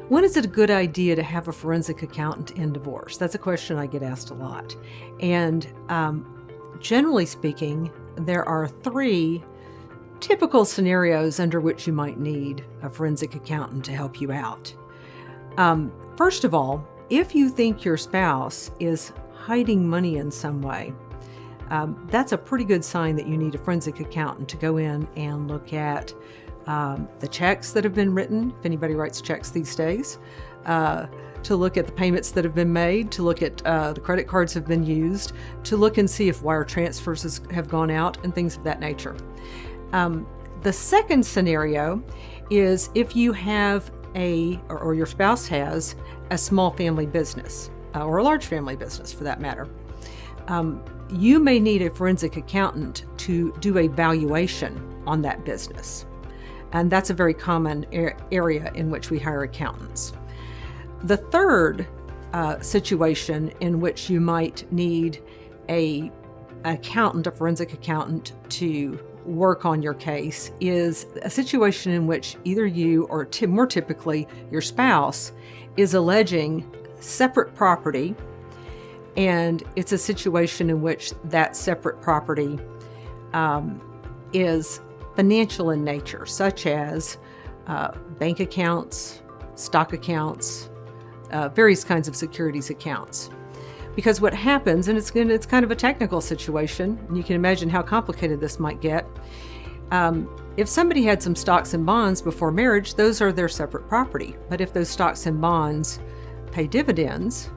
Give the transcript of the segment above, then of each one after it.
When is it a good idea to have a forensic accountant in divorce? That's a question I get asked a lot. And generally speaking, there are 3 typical scenarios under which you might need a forensic accountant to help you out. First of all, if you think your spouse is hiding money in some way, that's a pretty good sign that you need a forensic accountant to go in and look at the checks that have been written, if anybody writes checks these days, to look at the payments that have been made, to look at the credit cards have been used, to look and see if wire transfers have gone out and things of that nature. The second scenario is if you have or your spouse has a small family business, or a large family business for that matter. You may need a forensic accountant to do a valuation on that business. And that's a very common area in which we hire accountants. The third situation in which you might need a forensic accountant to work on your case is a situation in which either you or more typically your spouse is alleging separate property, and it's a situation in which that separate property is financial in nature, such as bank accounts, stock accounts, various kinds of securities accounts. Because what happens, and it's kind of a technical situation, and you can imagine how complicated this might get. If somebody had some stocks and bonds before marriage, those are their separate property. But if those stocks and bonds pay dividends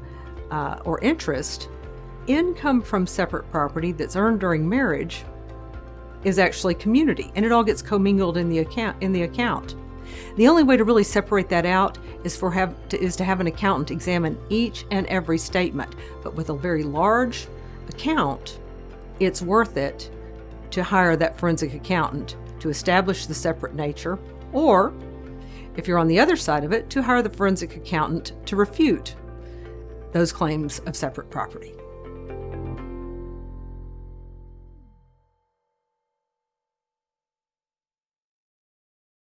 or interest, income from separate property that's earned during marriage is actually community, and it all gets commingled in the account. The only way to really separate that out is to have an accountant examine each and every statement. But with a very large account, it's worth it to hire that forensic accountant to establish the separate nature, or if you're on the other side of it, to hire the forensic accountant to refute those claims of separate property.